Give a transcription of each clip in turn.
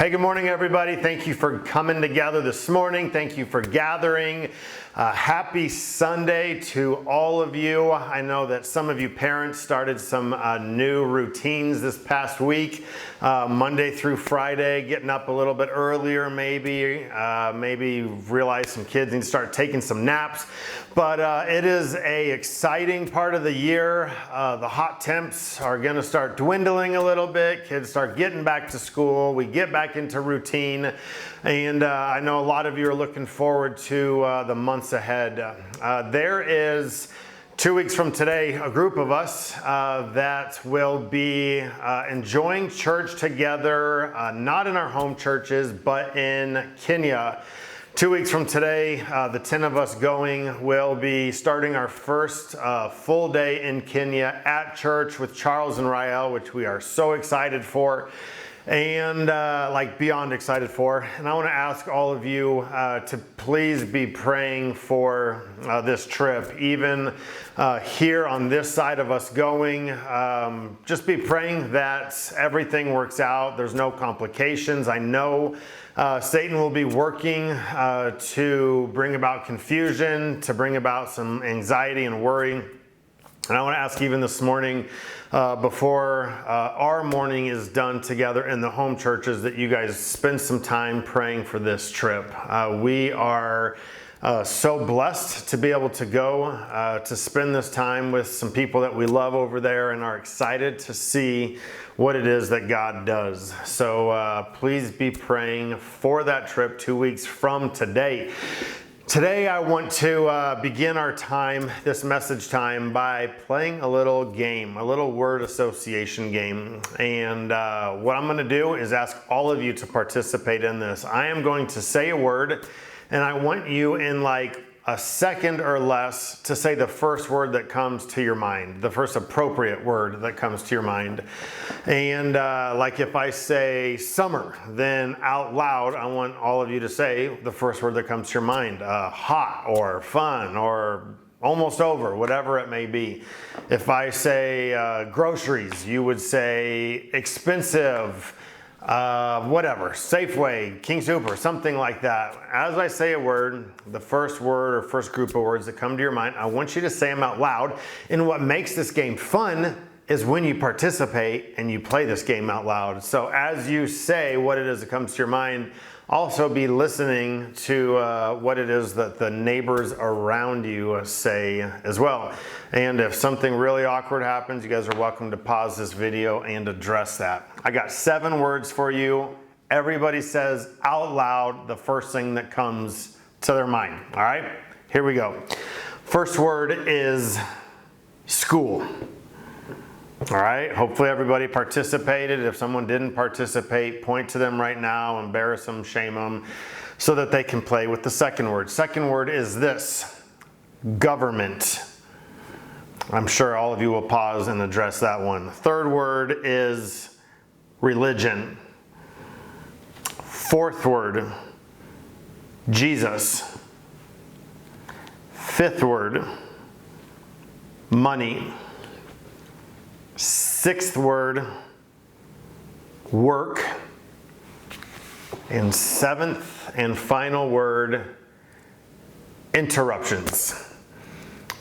Hey, good morning, everybody. Thank you for coming together this morning. Thank you for gathering. Happy Sunday to all of you. I know that some of you parents started some new routines this past week, Monday through Friday, getting up a little bit earlier, maybe realize some kids need to start taking some naps. But it is a exciting part of the year. The hot temps are going to start dwindling a little bit. Kids start getting back to school. We get back into routine. And I know a lot of you are looking forward to the months ahead. There is 2 weeks from today, a group of us that will be enjoying church together, not in our home churches, but in Kenya. 2 weeks from today, the 10 of us going will be starting our first full day in Kenya at church with Charles and Rael, which we are so excited for and beyond excited for. And I want to ask all of you to please be praying for this trip. Even here on this side of us going, just be praying that everything works out. There's no complications. I know Satan will be working to bring about confusion, to bring about some anxiety and worry. And I want to ask even this morning, before our morning is done together in the home churches, that you guys spend some time praying for this trip. We are so blessed to be able to go to spend this time with some people that we love over there and are excited to see what it is that God does. So please be praying for that trip 2 weeks from today. Today I want to begin our time, this message time, by playing a little game, a little word association game. And what I'm going to do is ask all of you to participate in this. I am going to say a word, and I want you in like a second or less to say the first word that comes to your mind, the first appropriate word that comes to your mind. And like if I say summer, then out loud, I want all of you to say the first word that comes to your mind, hot or fun or almost over, whatever it may be. If I say groceries, you would say expensive, whatever, Safeway, King Super, something like that. As I say a word, the first word or first group of words that come to your mind, I want you to say them out loud. And what makes this game fun is when you participate and you play this game out loud. So as you say what it is that comes to your mind, also be listening to what it is that the neighbors around you say as well. And if something really awkward happens, you guys are welcome to pause this video and address that. I got 7 words for you. Everybody says out loud the first thing that comes to their mind. All right, here we go. First word is school. All right, hopefully everybody participated. If someone didn't participate, point to them right now, embarrass them, shame them, so that they can play with the second word. Second word is this: government. I'm sure all of you will pause and address that one. Third word is religion. Fourth word, Jesus. Fifth word, money. Sixth word, work. And seventh and final word, interruptions.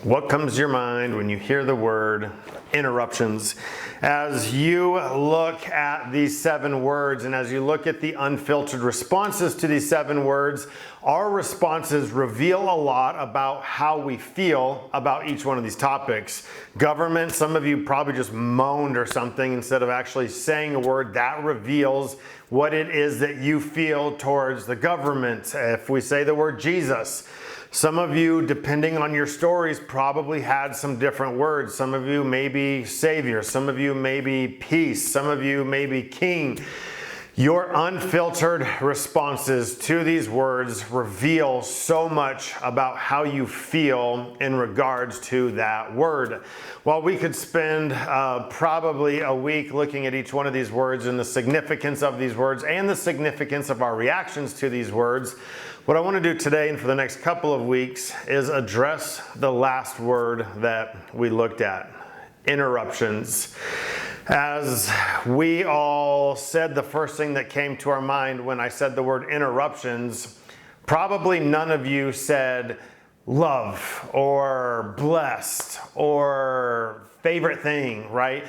What comes to your mind when you hear the word interruptions? As you look at these 7 words and as you look at the unfiltered responses to these 7 words, our responses reveal a lot about how we feel about each one of these topics. Government, some of you probably just moaned or something instead of actually saying a word. That reveals what it is that you feel towards the government. If we say the word Jesus, some of you, depending on your stories, probably had some different words. Some of you may be Savior. Some of you may be peace. Some of you may be King. Your unfiltered responses to these words reveal so much about how you feel in regards to that word. While we could spend probably a week looking at each one of these words and the significance of these words and the significance of our reactions to these words, what I want to do today and for the next couple of weeks is address the last word that we looked at, interruptions. As we all said, the first thing that came to our mind when I said the word interruptions, probably none of you said love or blessed or favorite thing, right?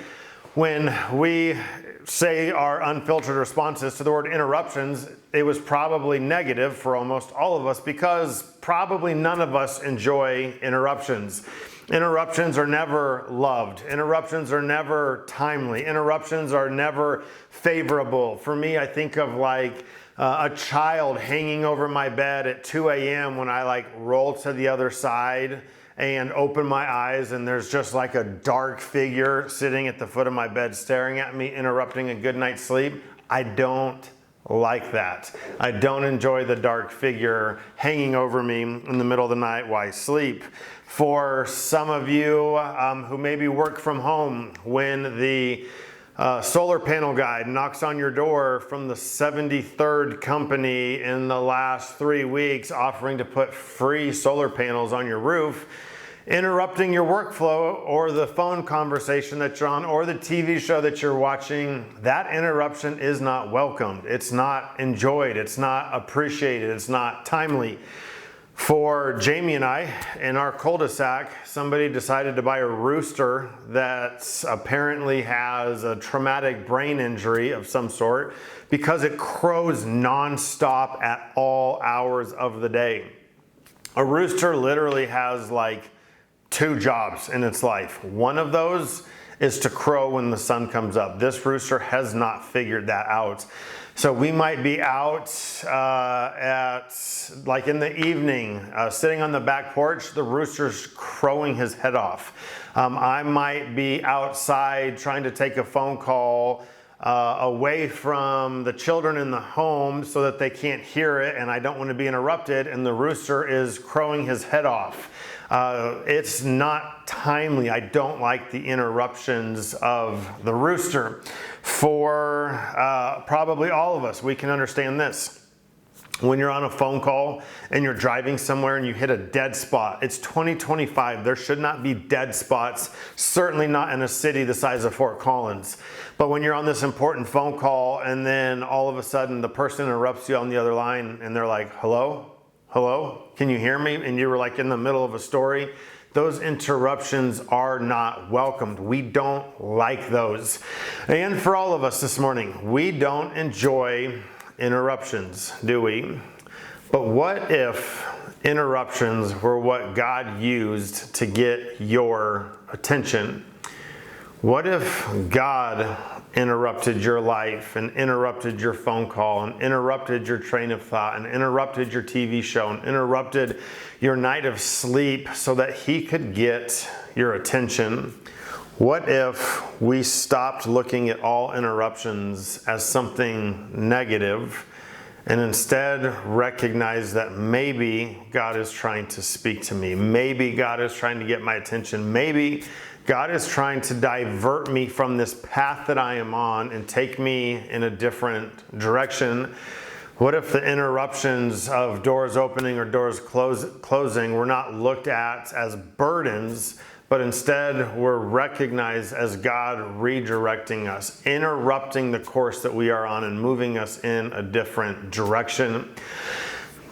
When we say our unfiltered responses to the word interruptions, it was probably negative for almost all of us because probably none of us enjoy interruptions. Interruptions are never loved. Interruptions are never timely. Interruptions are never favorable. For me, I think of like a child hanging over my bed at 2 a.m. when I like roll to the other side and open my eyes and there's just like a dark figure sitting at the foot of my bed staring at me, interrupting a good night's sleep. I don't like that. I don't enjoy the dark figure hanging over me in the middle of the night while I sleep. For some of you who maybe work from home, when the solar panel guy knocks on your door from the 73rd company in the last 3 weeks offering to put free solar panels on your roof, interrupting your workflow or the phone conversation that you're on or the TV show that you're watching, that interruption is not welcomed. It's not enjoyed. It's not appreciated. It's not timely. For Jamie and I, in our cul-de-sac, somebody decided to buy a rooster that apparently has a traumatic brain injury of some sort because it crows nonstop at all hours of the day. A rooster literally has like 2 jobs in its life. One of those is to crow when the sun comes up. This rooster has not figured that out. So we might be out like in the evening, sitting on the back porch, the rooster's crowing his head off. I might be outside trying to take a phone call away from the children in the home so that they can't hear it and I don't want to be interrupted, and the rooster is crowing his head off. It's not timely. I don't like the interruptions of the rooster. For probably all of us, we can understand this. When you're on a phone call and you're driving somewhere and you hit a dead spot, it's 2025. There should not be dead spots, certainly not in a city the size of Fort Collins. But when you're on this important phone call and then all of a sudden the person interrupts you on the other line and they're like, hello? Hello? Can you hear me? And you were like in the middle of a story. Those interruptions are not welcomed. We don't like those. And for all of us this morning, we don't enjoy interruptions, do we? But what if interruptions were what God used to get your attention? What if God interrupted your life and interrupted your phone call and interrupted your train of thought and interrupted your TV show and interrupted your night of sleep so that He could get your attention? What if we stopped looking at all interruptions as something negative and instead recognize that maybe God is trying to speak to me, maybe God is trying to get my attention, maybe God is trying to divert me from this path that I am on and take me in a different direction? What if the interruptions of doors opening or doors closing were not looked at as burdens, but instead were recognized as God redirecting us, interrupting the course that we are on and moving us in a different direction?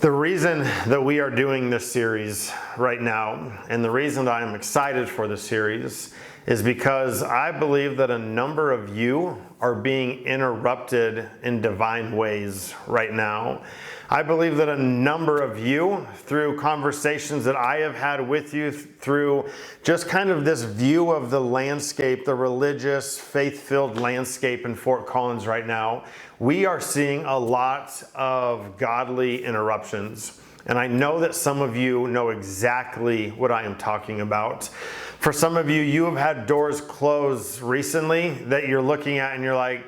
The reason that we are doing this series right now, and the reason that I'm excited for this series, is because I believe that a number of you are being interrupted in divine ways right now. I believe that a number of you, through conversations that I have had with you, through just kind of this view of the landscape, the religious, faith-filled landscape in Fort Collins right now, we are seeing a lot of godly interruptions. And I know that some of you know exactly what I am talking about. For some of you, you have had doors close recently that you're looking at and you're like,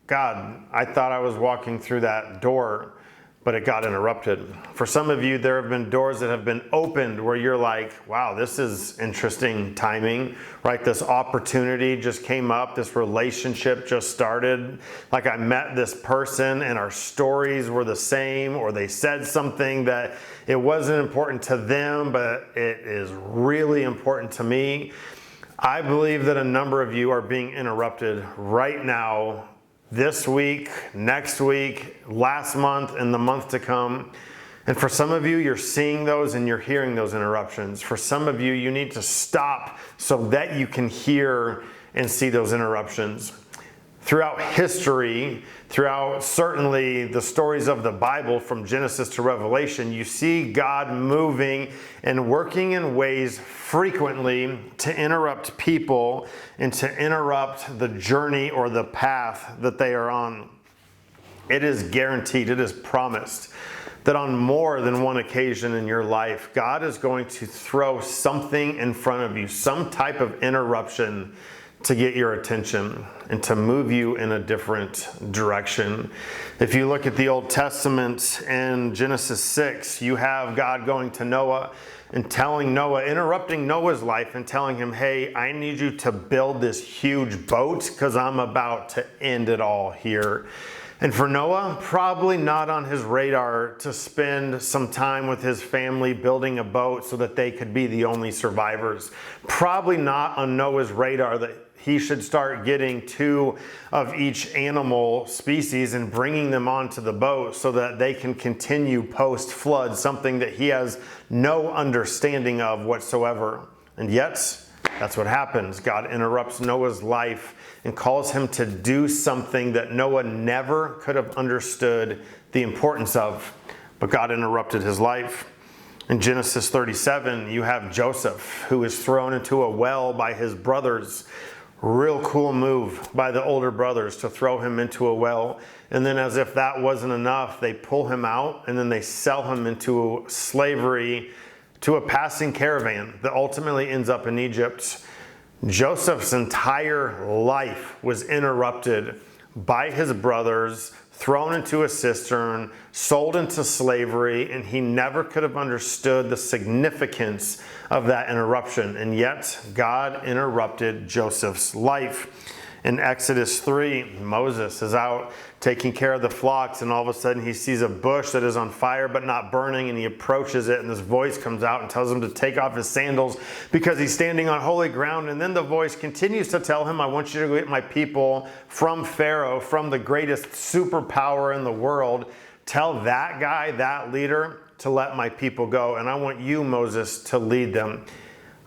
God, I thought I was walking through that door, but it got interrupted. For some of you, there have been doors that have been opened where you're like, wow, this is interesting timing, right? This opportunity just came up. This relationship just started. Like I met this person and our stories were the same, or they said something that it wasn't important to them, but it is really important to me. I believe that a number of you are being interrupted right now, this week, next week, last month, and the month to come. And for some of you, you're seeing those and you're hearing those interruptions. For some of you, you need to stop so that you can hear and see those interruptions. Throughout history, throughout certainly the stories of the Bible from Genesis to Revelation, you see God moving and working in ways frequently to interrupt people and to interrupt the journey or the path that they are on. It is guaranteed, it is promised that on more than one occasion in your life, God is going to throw something in front of you, some type of interruption to get your attention and to move you in a different direction. If you look at the Old Testament in Genesis 6, you have God going to Noah and telling Noah, interrupting Noah's life and telling him, hey, I need you to build this huge boat because I'm about to end it all here. And for Noah, probably not on his radar to spend some time with his family building a boat so that they could be the only survivors. Probably not on Noah's radar that he should start getting 2 of each animal species and bringing them onto the boat so that they can continue post-flood, something that he has no understanding of whatsoever. And yet, that's what happens. God interrupts Noah's life and calls him to do something that Noah never could have understood the importance of. But God interrupted his life. In Genesis 37, you have Joseph, who is thrown into a well by his brothers. Real cool move by the older brothers to throw him into a well. And then as if that wasn't enough, they pull him out and then they sell him into slavery to a passing caravan that ultimately ends up in Egypt. Joseph's entire life was interrupted by his brothers, thrown into a cistern, sold into slavery, and he never could have understood the significance of that interruption. And yet, God interrupted Joseph's life. In Exodus 3, Moses is out taking care of the flocks, and all of a sudden he sees a bush that is on fire but not burning, and he approaches it, and this voice comes out and tells him to take off his sandals because he's standing on holy ground. And then the voice continues to tell him, I want you to get my people from Pharaoh, from the greatest superpower in the world. Tell that guy, that leader, to let my people go, and I want you, Moses, to lead them.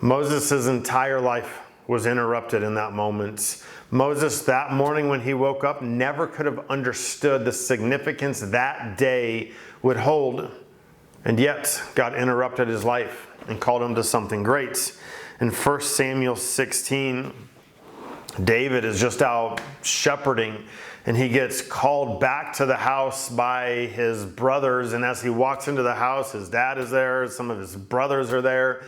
Moses' entire life was interrupted in that moment. Moses, that morning when he woke up, never could have understood the significance that day would hold. And yet, God interrupted his life and called him to something great. In 1 Samuel 16, David is just out shepherding, and he gets called back to the house by his brothers. And as he walks into the house, his dad is there, some of his brothers are there.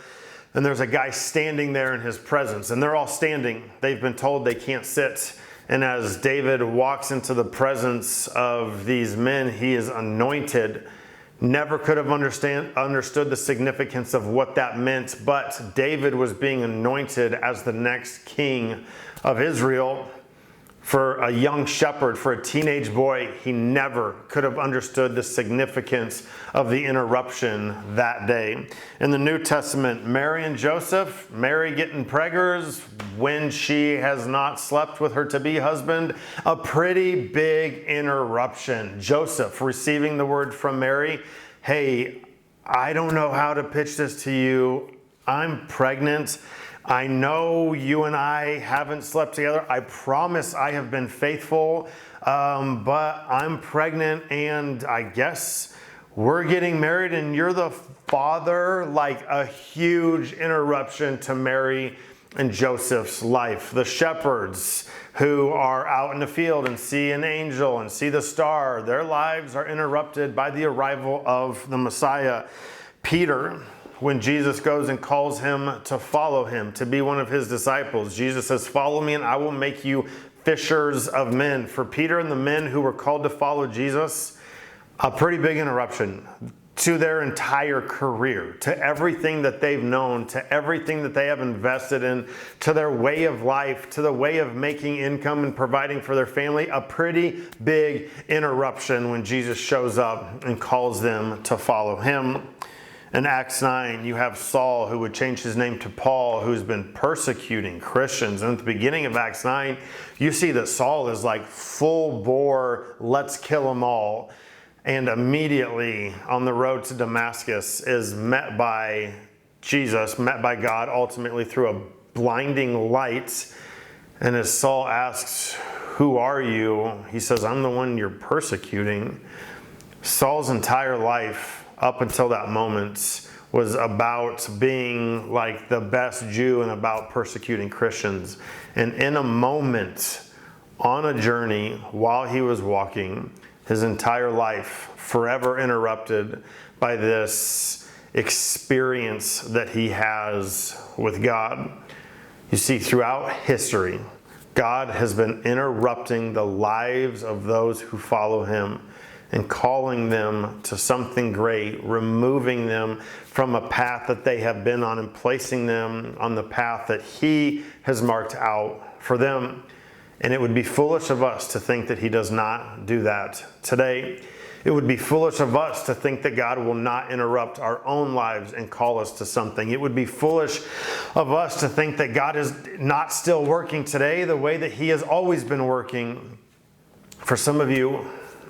And there's a guy standing there in his presence, and they're all standing. They've been told they can't sit. And as David walks into the presence of these men, he is anointed. Never could have understood the significance of what that meant, but David was being anointed as the next king of Israel. For a young shepherd, for a teenage boy, he never could have understood the significance of the interruption that day. In the New Testament, Mary and Joseph, Mary getting preggers when she has not slept with her to-be husband, a pretty big interruption. Joseph receiving the word from Mary, hey, I don't know how to pitch this to you. I'm pregnant. I know you and I haven't slept together. I promise I have been faithful, but I'm pregnant and I guess we're getting married and you're the father. Like a huge interruption to Mary and Joseph's life. The shepherds who are out in the field and see an angel and see the star, their lives are interrupted by the arrival of the Messiah. Peter, when Jesus goes and calls him to follow him, to be one of his disciples, Jesus says, follow me and I will make you fishers of men. For Peter and the men who were called to follow Jesus, a pretty big interruption to their entire career, to everything that they've known, to everything that they have invested in, to their way of life, to the way of making income and providing for their family. A pretty big interruption when Jesus shows up and calls them to follow him. In Acts 9, you have Saul, who would change his name to Paul, who's been persecuting Christians. And at the beginning of Acts 9, you see that Saul is like full bore, let's kill them all. And immediately on the road to Damascus is met by Jesus, met by God, ultimately through a blinding light. And as Saul asks, "Who are you?" he says, "I'm the one you're persecuting." Saul's entire life up until that moment was about being like the best Jew and about persecuting Christians. And in a moment, on a journey, while he was walking, his entire life forever interrupted by this experience that he has with God. You see, throughout history, God has been interrupting the lives of those who follow him and calling them to something great, removing them from a path that they have been on and placing them on the path that he has marked out for them. And it would be foolish of us to think that he does not do that today. It would be foolish of us to think that God will not interrupt our own lives and call us to something. It would be foolish of us to think that God is not still working today the way that he has always been working. For some of you,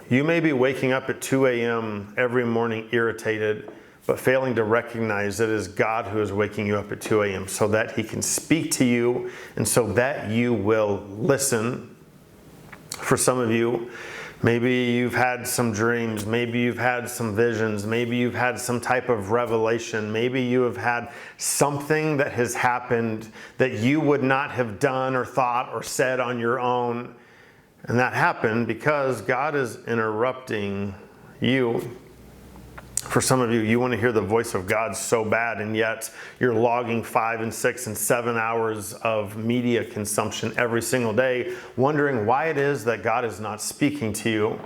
you may be waking up at 2 a.m. every morning irritated, but failing to recognize that it is God who is waking you up at 2 a.m. so that he can speak to you and so that you will listen. For some of you, maybe you've had some dreams, maybe you've had some visions, maybe you've had some type of revelation, maybe you have had something that has happened that you would not have done or thought or said on your own. And that happened because God is interrupting you. For some of you, you want to hear the voice of God so bad, and yet you're logging 5 and 6 and 7 hours of media consumption every single day, wondering why it is that God is not speaking to you.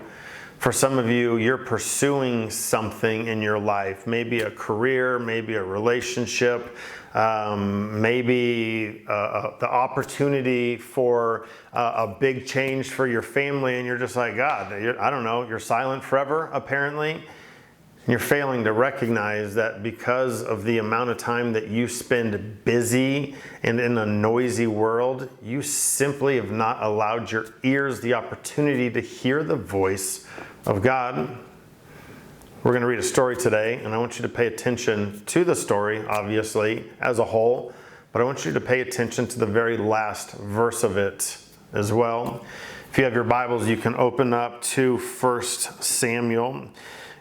For some of you, you're pursuing something in your life, maybe a career, maybe a relationship, maybe the opportunity for a big change for your family, and you're just like, God, I don't know, you're silent forever, apparently. You're failing to recognize that because of the amount of time that you spend busy and in a noisy world, you simply have not allowed your ears the opportunity to hear the voice of God. We're going to read a story today, and I want you to pay attention to the story, obviously, as a whole, but I want you to pay attention to the very last verse of it as well. If you have your Bibles, you can open up to 1 Samuel.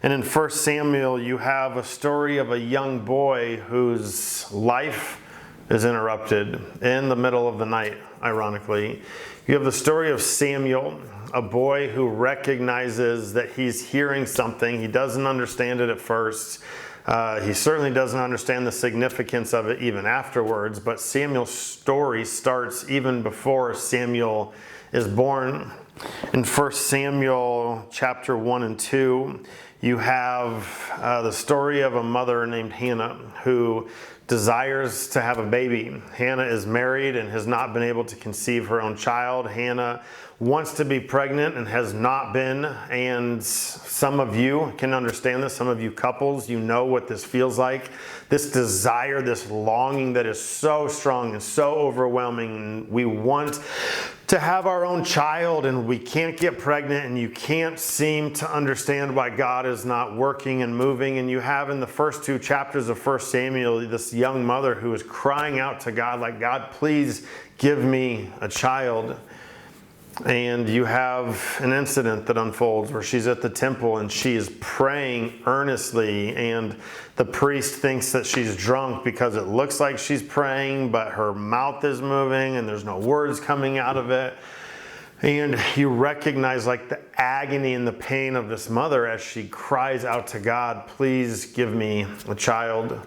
And in 1 Samuel, you have a story of a young boy whose life is interrupted in the middle of the night, ironically. You have the story of Samuel, a boy who recognizes that he's hearing something. He doesn't understand it at first. He certainly doesn't understand the significance of it even afterwards. But Samuel's story starts even before Samuel is born. In 1 Samuel chapter 1 and 2, you have the story of a mother named Hannah who desires to have a baby. Hannah is married and has not been able to conceive her own child. Hannah wants to be pregnant and has not been. And some of you can understand this. Some of you couples, you know what this feels like. This desire, this longing that is so strong and so overwhelming. We want to have our own child and we can't get pregnant, and you can't seem to understand why God is not working and moving. And you have in the first 2 chapters of 1 Samuel this young mother who is crying out to God like, God, please give me a child. And you have an incident that unfolds where she's at the temple and she is praying earnestly, and the priest thinks that she's drunk because it looks like she's praying, but her mouth is moving and there's no words coming out of it. And you recognize like the agony and the pain of this mother as she cries out to God, please give me a child.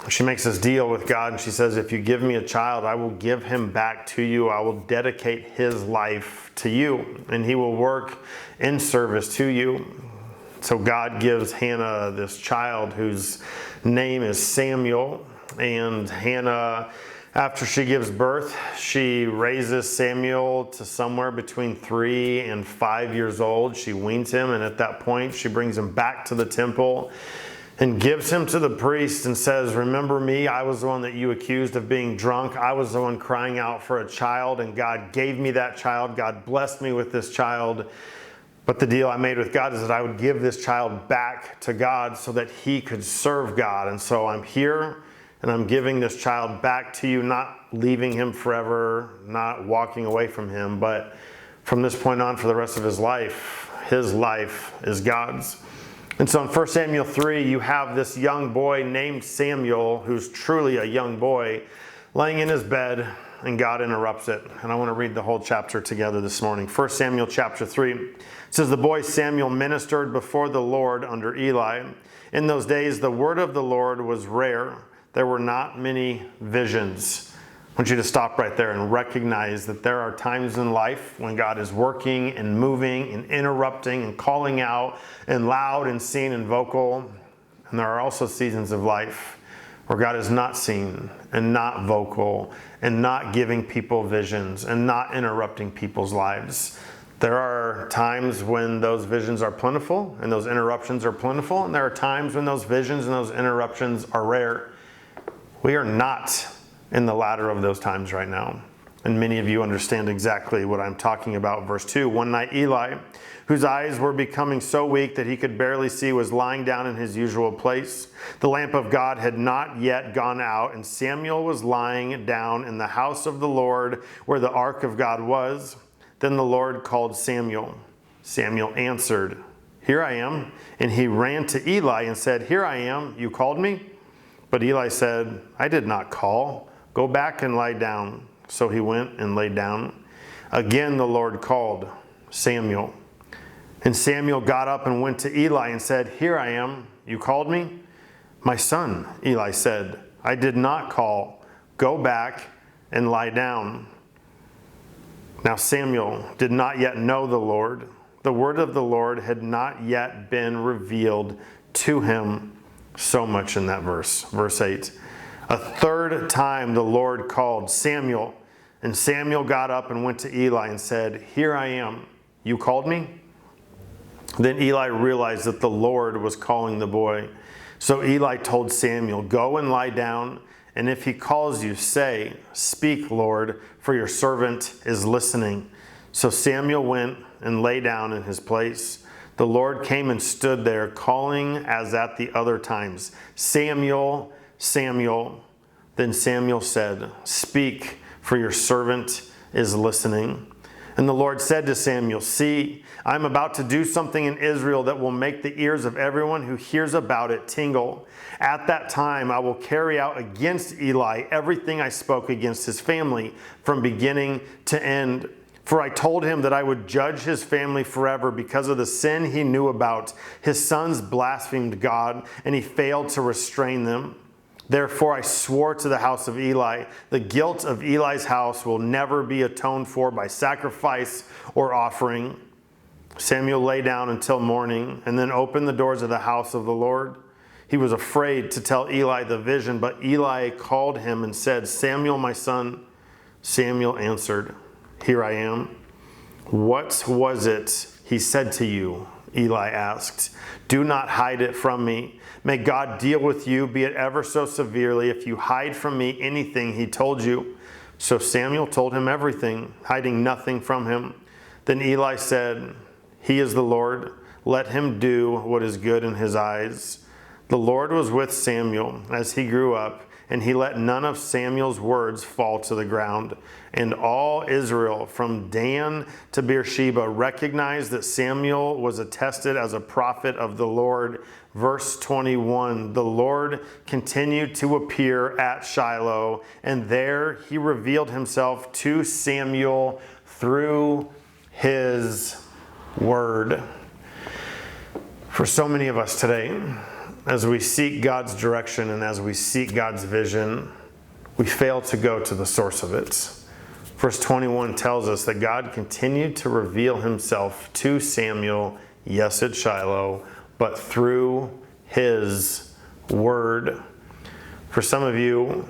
She makes this deal with God, and she says, if you give me a child, I will give him back to you. I will dedicate his life to you, and he will work in service to you. So God gives Hannah this child whose name is Samuel. And Hannah, after she gives birth, she raises Samuel to somewhere between 3 and 5 years old. She weans him, and at that point, she brings him back to the temple. and gives him to the priest and says, remember me, I was the one that you accused of being drunk. I was the one crying out for a child, and God gave me that child. God blessed me with this child. But the deal I made with God is that I would give this child back to God so that he could serve God. And so I'm here and I'm giving this child back to you, not leaving him forever, not walking away from him, but from this point on for the rest of his life is God's. And so in 1 Samuel 3, you have this young boy named Samuel, who's truly a young boy, laying in his bed, and God interrupts it. And I want to read the whole chapter together this morning. 1 Samuel chapter 3, it says, the boy Samuel ministered before the Lord under Eli. In those days, the word of the Lord was rare. There were not many visions. I want you to stop right there and recognize that there are times in life when God is working and moving and interrupting and calling out and loud and seen and vocal. And there are also seasons of life where God is not seen and not vocal and not giving people visions and not interrupting people's lives. There are times when those visions are plentiful and those interruptions are plentiful, and there are times when those visions and those interruptions are rare. We are not in the latter of those times right now. And many of you understand exactly what I'm talking about. Verse 2, one night Eli, whose eyes were becoming so weak that he could barely see, was lying down in his usual place. The lamp of God had not yet gone out, and Samuel was lying down in the house of the Lord where the ark of God was. Then the Lord called Samuel. Samuel answered, here I am. And he ran to Eli and said, here I am, you called me? But Eli said, I did not call. Go back and lie down. So he went and lay down. Again the Lord called Samuel. And Samuel got up and went to Eli and said, here I am. You called me? My son, Eli said, I did not call. Go back and lie down. Now Samuel did not yet know the Lord. The word of the Lord had not yet been revealed to him. So much in that verse. Verse 8. A third time the Lord called Samuel, and Samuel got up and went to Eli and said, here I am. You called me? Then Eli realized that the Lord was calling the boy. So Eli told Samuel, go and lie down, and if he calls you, say, speak, Lord, for your servant is listening. So Samuel went and lay down in his place. The Lord came and stood there, calling as at the other times, Samuel, Samuel. Then Samuel said, speak, for your servant is listening. And the Lord said to Samuel, see, I am about to do something in Israel that will make the ears of everyone who hears about it tingle. At that time I will carry out against Eli everything I spoke against his family from beginning to end. For I told him that I would judge his family forever because of the sin he knew about. His sons blasphemed God, and he failed to restrain them. Therefore I swore to the house of Eli, the guilt of Eli's house will never be atoned for by sacrifice or offering. Samuel lay down until morning, and then opened the doors of the house of the Lord. He was afraid to tell Eli the vision, but Eli called him and said, Samuel, my son. Samuel answered, here I am. What was it he said to you? Eli asked. Do not hide it from me. May God deal with you, be it ever so severely, if you hide from me anything he told you. So Samuel told him everything, hiding nothing from him. Then Eli said, he is the Lord. Let him do what is good in his eyes. The Lord was with Samuel as he grew up, and he let none of Samuel's words fall to the ground. And all Israel, from Dan to Beersheba, recognized that Samuel was attested as a prophet of the Lord. Verse 21, the Lord continued to appear at Shiloh, and there he revealed himself to Samuel through his word. For so many of us today, as we seek God's direction and as we seek God's vision, we fail to go to the source of it. Verse 21 tells us that God continued to reveal himself to Samuel, yes, at Shiloh, but through his word. For some of you,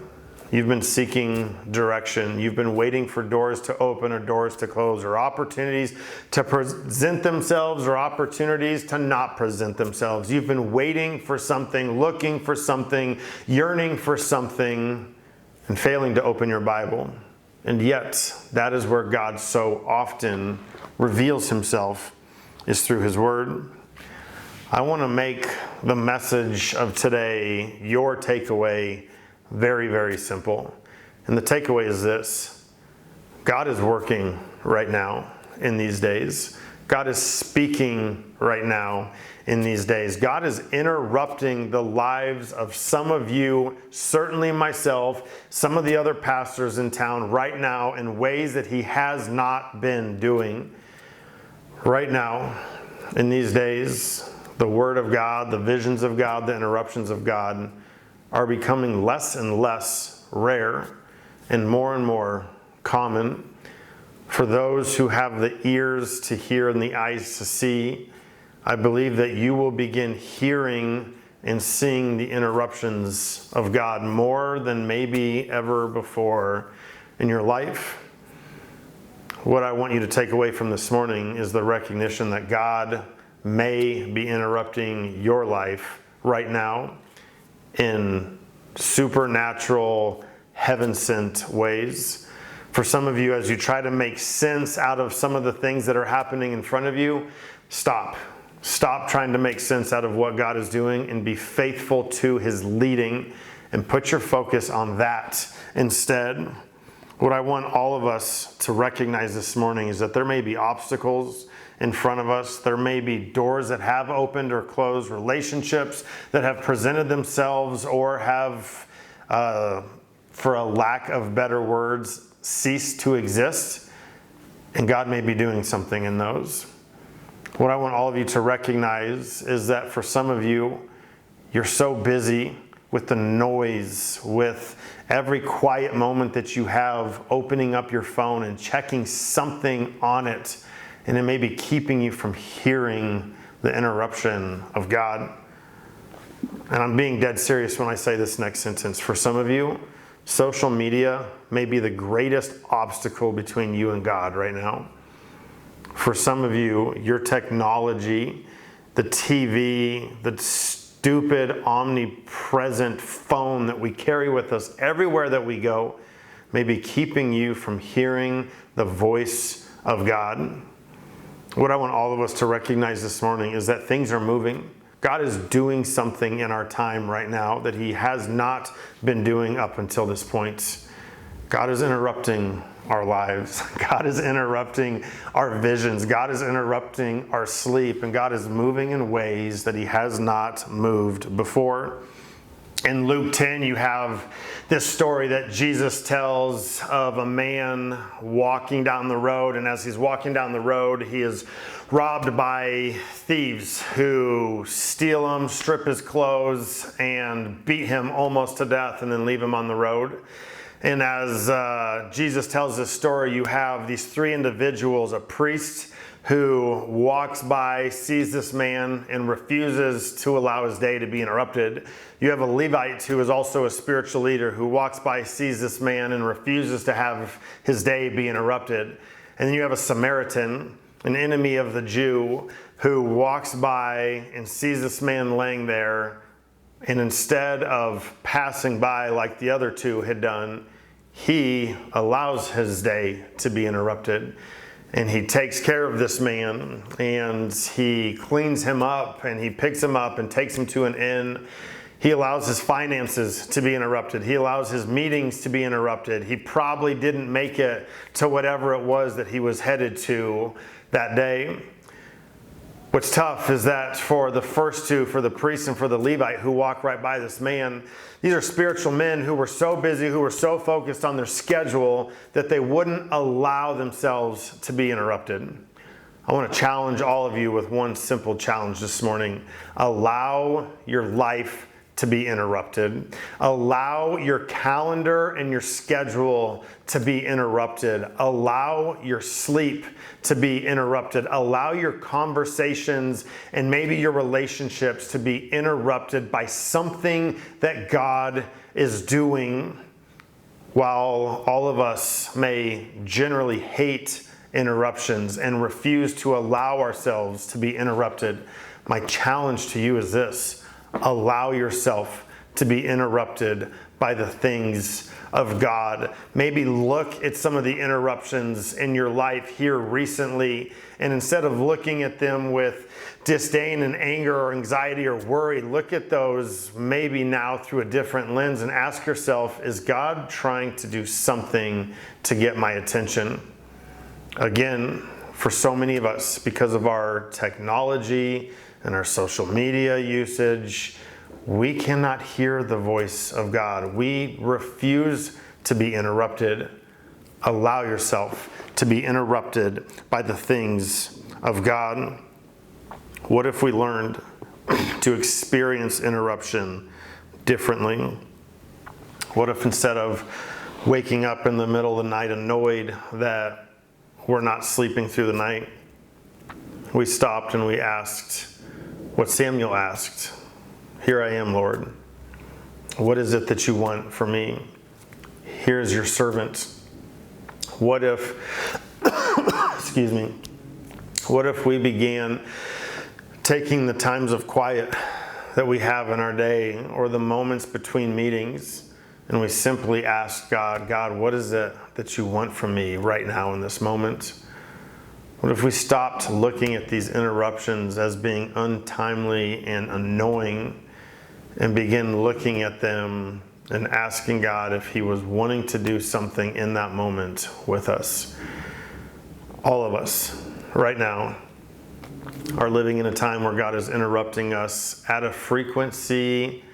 You've been seeking direction. You've been waiting for doors to open or doors to close, or opportunities to present themselves or opportunities to not present themselves. You've been waiting for something, looking for something, yearning for something, and failing to open your Bible. And yet, that is where God so often reveals himself, is through his word. I want to make the message of today, your takeaway, very, very simple. And the takeaway is this: God is working right now in these days. God is speaking right now in these days. God is interrupting the lives of some of you, certainly myself, some of the other pastors in town right now in ways that he has not been doing. Right now, in these days, the Word of God, the visions of God, the interruptions of God are becoming less and less rare and more common. For those who have the ears to hear and the eyes to see, I believe that you will begin hearing and seeing the interruptions of God more than maybe ever before in your life. What I want you to take away from this morning is the recognition that God may be interrupting your life right now in supernatural, heaven-sent ways. For some of you, as you try to make sense out of some of the things that are happening in front of you, stop. Stop trying to make sense out of what God is doing and be faithful to his leading, and put your focus on that instead. What I want all of us to recognize this morning is that there may be obstacles in front of us. There may be doors that have opened or closed, relationships that have presented themselves or have, for a lack of better words, ceased to exist. And God may be doing something in those. What I want all of you to recognize is that for some of you, you're so busy with the noise, with every quiet moment that you have, opening up your phone and checking something on it, and it may be keeping you from hearing the interruption of God. And I'm being dead serious when I say this next sentence. For some of you, social media may be the greatest obstacle between you and God right now. For some of you, your technology, the TV, the stupid omnipresent phone that we carry with us everywhere that we go may be keeping you from hearing the voice of God. What I want all of us to recognize this morning is that things are moving. God is doing something in our time right now that he has not been doing up until this point. God is interrupting our lives. God is interrupting our visions. God is interrupting our sleep. And God is moving in ways that he has not moved before. In Luke 10, you have this story that Jesus tells of a man walking down the road. And as he's walking down the road, he is robbed by thieves who steal him, strip his clothes, and beat him almost to death and then leave him on the road. And as Jesus tells this story, you have these three individuals: a priest who walks by, sees this man, and refuses to allow his day to be interrupted. You have a Levite who is also a spiritual leader who walks by, sees this man, and refuses to have his day be interrupted. And then you have a Samaritan, an enemy of the Jew, who walks by and sees this man laying there, and instead of passing by like the other two had done, he allows his day to be interrupted. And he takes care of this man, and he cleans him up, and he picks him up and takes him to an inn. He allows his finances to be interrupted. He allows his meetings to be interrupted. He probably didn't make it to whatever it was that he was headed to that day. What's tough is that for the first two, for the priest and for the Levite who walk right by this man, these are spiritual men who were so busy, who were so focused on their schedule that they wouldn't allow themselves to be interrupted. I want to challenge all of you with one simple challenge this morning. Allow your life to be interrupted. Allow your calendar and your schedule to be interrupted. Allow your sleep to be interrupted. Allow your conversations and maybe your relationships to be interrupted by something that God is doing While all of us may generally hate interruptions and refuse to allow ourselves to be interrupted, my challenge to you is this: allow yourself to be interrupted by the things of God. Maybe look at some of the interruptions in your life here recently, and instead of looking at them with disdain and anger or anxiety or worry, look at those maybe now through a different lens and ask yourself, is God trying to do something to get my attention? Again, for so many of us, because of our technology and our social media usage, we cannot hear the voice of God. We refuse to be interrupted. Allow yourself to be interrupted by the things of God. What if we learned to experience interruption differently? What if instead of waking up in the middle of the night annoyed that we're not sleeping through the night, we stopped and we asked what Samuel asked? Here I am, Lord. What is it that you want from me? Here's your servant. What if, excuse me, what if we began taking the times of quiet that we have in our day or the moments between meetings, and we simply ask God, what is it that you want from me right now in this moment? What if we stopped looking at these interruptions as being untimely and annoying and begin looking at them and asking God if He was wanting to do something in that moment with us? All of us right now are living in a time where God is interrupting us at a frequency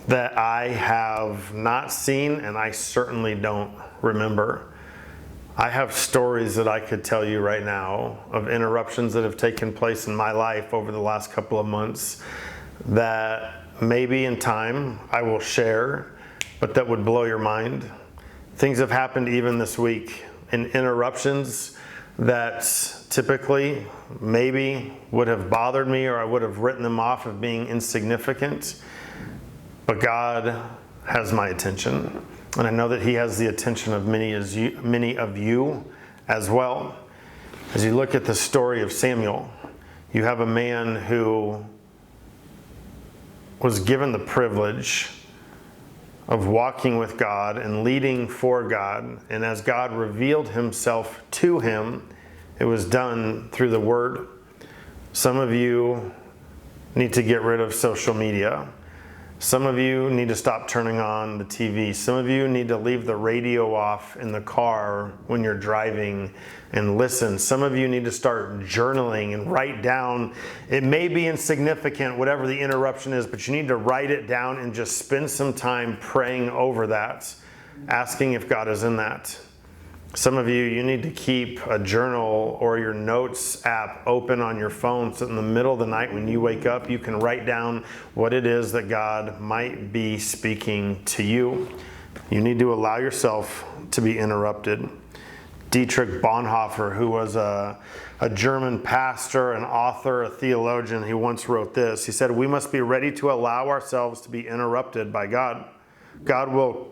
that I have not seen, and I certainly don't remember. I have stories that I could tell you right now of interruptions that have taken place in my life over the last couple of months that maybe in time I will share, but that would blow your mind. Things have happened even this week in interruptions that typically maybe would have bothered me, or I would have written them off of being insignificant. But God has my attention, and I know that He has the attention of many of you as well. As you look at the story of Samuel, you have a man who was given the privilege of walking with God and leading for God, and as God revealed Himself to him, it was done through the Word. Some of you need to get rid of social media. Some of you need to stop turning on the TV. Some of you need to leave the radio off in the car when you're driving and listen. Some of you need to start journaling and write down. It may be insignificant, whatever the interruption is, but you need to write it down and just spend some time praying over that, asking if God is in that. Some of you need to keep a journal or your notes app open on your phone so in the middle of the night when you wake up, you can write down what it is that God might be speaking to you. You need to allow yourself to be interrupted. Dietrich Bonhoeffer, who was a German pastor, an author, a theologian, he once wrote this. He said, "We must be ready to allow ourselves to be interrupted by God. God will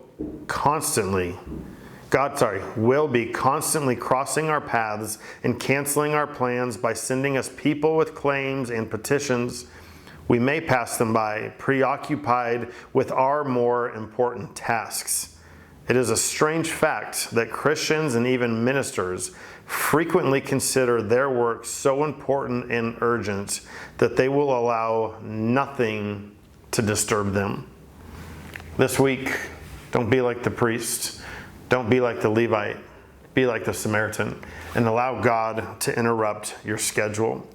be constantly crossing our paths and canceling our plans by sending us people with claims and petitions. We may pass them by, preoccupied with our more important tasks. It is a strange fact that Christians and even ministers frequently consider their work so important and urgent that they will allow nothing to disturb them." This week, don't be like the priest. Don't be like the Levite. Be like the Samaritan and allow God to interrupt your schedule.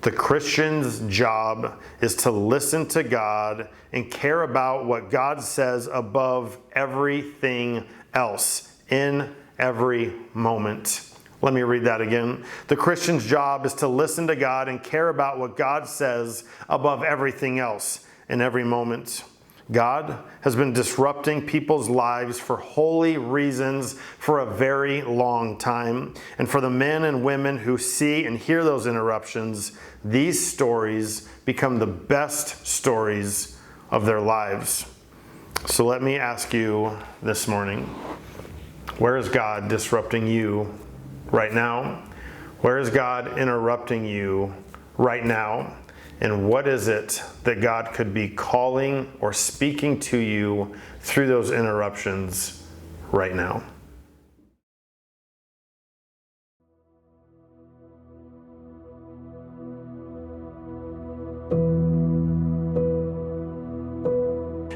The Christian's job is to listen to God and care about what God says above everything else in every moment. Let me read that again. The Christian's job is to listen to God and care about what God says above everything else in every moment. God has been disrupting people's lives for holy reasons for a very long time. And for the men and women who see and hear those interruptions, these stories become the best stories of their lives. So let me ask you this morning, where is God disrupting you right now? Where is God interrupting you right now? And what is it that God could be calling or speaking to you through those interruptions right now?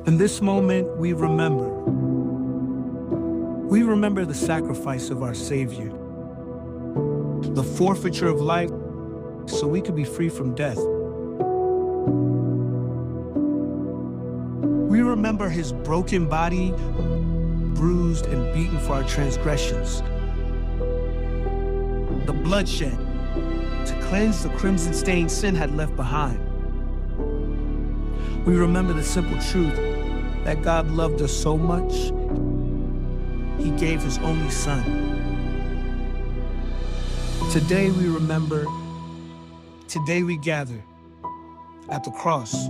In this moment, we remember. We remember the sacrifice of our Savior, the forfeiture of life so we could be free from death. We remember his broken body, bruised and beaten for our transgressions, the bloodshed to cleanse the crimson stain sin had left behind. We remember the simple truth that God loved us so much, he gave his only son. Today we remember, today we gather at the cross.